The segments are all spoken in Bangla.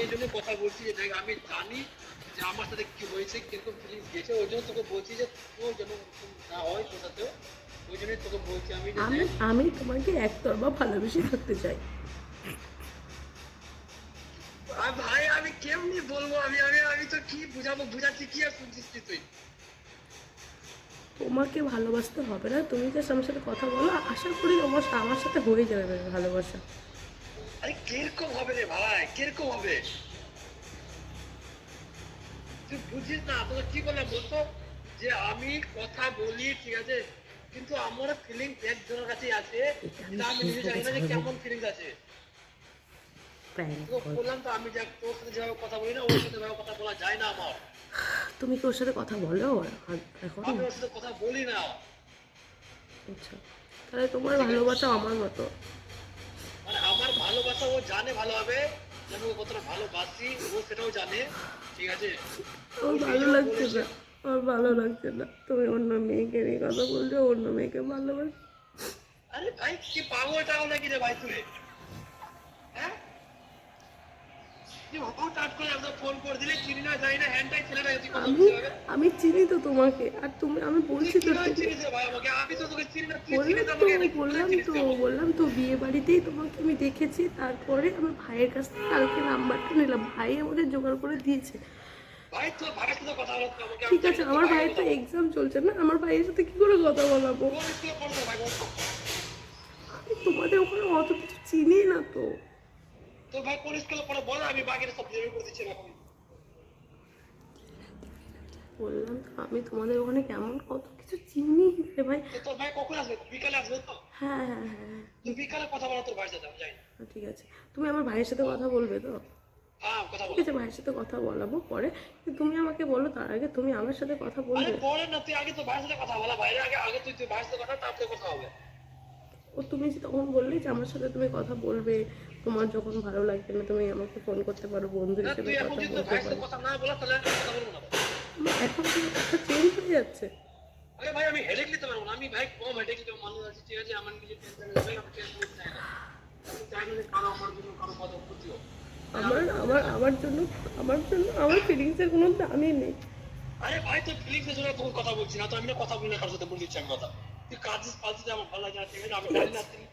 এই জন্য কথা বলছি যে দেখ আমি জানি যে আমার সাথে কি হয়েছে, কিন্তু ফিলিংস গেছে, ওই জন্য তোকে বলছি যে তোর যেন এরকম না হয় তোর সাথেও। ওই জন্যই তোকে বলছি আমি যে আমি আমি তোমাকে একতরফা ভালোবেসে থাকতে চাই। ভাই আমি কেমনি বলবো, আমি আমি আমি তো কি বুঝাবো, বুঝাচ্ছি কি আর শুনছিস তুই? তোমাকে ভালোবাসতে হবে না, তুমি জাস্ট আমার সাথে কথা বলো, আশা করি অবশ্য আমার সাথে হয়ে যাবে ভালোবাসা। আরে কিরকম হবে রে ভাই, কিরকম হবে তুই বুঝিস না? তোকে কি বললাম বলতো, যে আমি কথা বলি ঠিক আছে, কিন্তু আমার ফিলিংস একজনের কাছেই আছে, যেটা আমি নিজে জানি না যে কেমন ফিলিংস আছে। তো বললাম তো আমি তোর সাথে যেভাবে কথা বলি না, ওর সাথে যেভাবে কথা বলা যায় না আমার। তুমি কি ওর সাথে কথা বলো এখন? আমি ওর সাথে কথা বলি না। আচ্ছা, তাহলে তোমার ভালোবাসা আমার মতো। মানে আমার ভালোবাসা ও জানে ভালোভাবে, যে আমি ওকে কতটা ভালোবাসি, ও সেটাও জানে ঠিক আছে। আমার ভালো লাগছে না, আমার ভালো লাগছে না, তুমি অন্য মেয়েকে নিয়ে কথা বলছো, অন্য মেয়েকে ভালোবাসো। আরে ভাই কি পাগল টাগল নাকি রে ভাই তুই? হ্যাঁ তুই হঠাৎ করে একদম ফোন করে দিলে, চিনি না জানি না হ্যান্ডটাই ছেলে না, তুই কথা আমি বলতে হবে। আমি চিনি তো তোমাকে, আর তুমি, আমি তুই বলছি তো কিভাবে তুমি, চিনিস রে ভাই আমাকে? আমি তো তোকে চিনি না, তুই বললাম চিনিস তো আমাকে? এটা কোথায় বললাম চিনিস তো তুই আমাকে? বললাম তো বিয়ে বাড়িতেই তোমাকে আমি দেখেছি, তারপরে আমার ভাইয়ের কাছ থেকে কালকে নাম্বারটা নিলাম, ভাই আমাকে জোগাড় করে দিয়েছে। ভাই তোর ভাইয়ের সাথে কথা বলতে আমাকে, আমি ঠিক জানি আছে, না তোর আমার ভাইয়ের ভাইয়ের তো কথা বল। এক্সাম চলছে না, আমার ভাইয়ের সাথে কি করে কথা বলাবো? কোন স্কুলে পড়তো ভাই বল তো? আমি তোমাদের ওখানে অত কিছু চিনি না তো। তোর ভাই কোন স্কুলে পড়ে বল, আমি বাকিটা সব জেনে করে দিচ্ছি এখন। বললাম তো আমি তোমাদের ওখানে কেমন কত কিছু চিনি রে ভাই। তো তোর ভাই কখন আসবে? বিকালে আসবে তো? হ্যাঁ হ্যাঁ হ্যাঁ তুই বিকালে কথা বলা তোর ভাইয়ের সাথে, আমি জানি। ঠিক আছে, তুমি আমার ভাইয়ের সাথে কথা বলবে তো? হ্যাঁ কথা ঠিক বল। আছে, ভাইয়ের সাথে কথা বলাবো পরে, কিন্তু তুমি আমাকে বলো তার আগে তুমি আমার সাথে কথা আরে বলবে। পরে না, তুই আগে তোর ভাইয়ের সাথে কথা বলা, ভাইয়ের আগে আগে তুই ভাইয়ের সাথে কথা, তারপরে কথা হবে। ও তুমি যে তখন বললে যে আমার সাথে তুমি কথা বলবে, তোমার যখন ভালো লাগবে না তুমি আমাকে ফোন করতে পারো, বন্ধু না হিসেবে তুই এখন কথা যদি তোর বলতে ভাইয়ের সাথে পারো। কথা না বলা, তাহলে আমি কথা বলবো না। এখন তোমার কথা চেঞ্জ হয়ে যাচ্ছে। আরে ভাই আমি হেডেক নিতে পারবো না, আমি ভাই কম হেডেক নিতে মানুষ আছে ঠিক আছে, আমার নিজের টেনশন হবে, আমি টেনশন নিতে চাই না। আমি চাই না যে কারো আমার জন্য কারো কথা ক্ষতি হোক। আমার জন্য আমার ফিলিংসের কোনো দামই নেই। আরে ভাই তোর ফিলিংস এর জন্য তোর কথা বলছি না, তো আমি না কথা বলি না কারোর সাথে, বলে দিচ্ছি আমি কথা। তুই কাজিস ফালতু আমার ভালো লাগে না ঠিক আছে, আমি জানি না তুই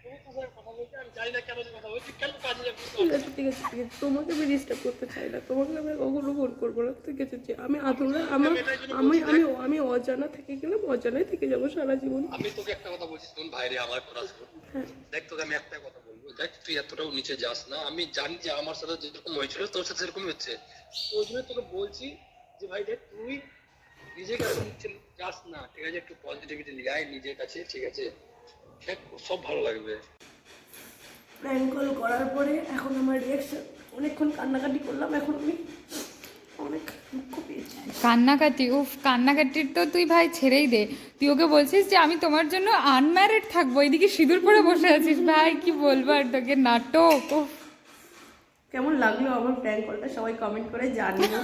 তুমি তোর সাথে কথা বলছি, আমি জানি না কেন কথা বলছি, কেন কাজে যাবি বুঝতে ঠিক পারছি আছে না। ঠিক আছে ঠিক আছে, তোমাকে আমি ডিস্টার্ব করতে চাই না, তোমাকে আমি কখনো ফোন করবো না, ঠিক আছে? যে আমি আধুরা, আমার এটাই জন্য আমি বলছি, আমি আমি অজানা থেকে গেলাম, অজানাই থেকে যাবো সারা জীবন। আমি তোকে একটা কথা বলছি, শোন ভাইরে আমার কথা শোন। হ্যাঁ, দেখ তোকে আমি একটা কথা বলবো, দেখ তুই এতটাও নিচে যাস না, আমি জানি যে আমার সাথে যেরকম হয়েছিল তোর সাথে সেরকমই হচ্ছে। ওই জন্য তোকে বলছি যে ভাই দেখ তুই নিজেকে এত নিচে যাস না ঠিক আছে, একটু পজিটিভিটি নিয়ে আয় নিজের কাছে ঠিক আছে, দেখ সব ভালো লাগবে। প্র্যাঙ্ক কল করার পরে এখন আমার রিয়াকশন, অনেকক্ষণ কান্নাকাটি করলাম, এখন আমি অনেক দুঃখ পেয়েছি। কান্নাকাটি, উফ, কান্নাকাটির তো তুই ভাই ছেড়েই দে। তুই ওকে বলছিস যে আমি তোমার জন্য আনম্যারিড থাকবো, এদিকে সিঁদুর পরে বসে আছিস। ভাই কি বলবো আর তোকে, নাটক। উফ। কেমন লাগলো আমার প্র্যাঙ্ক কলটা সবাই কমেন্ট করে জানিও।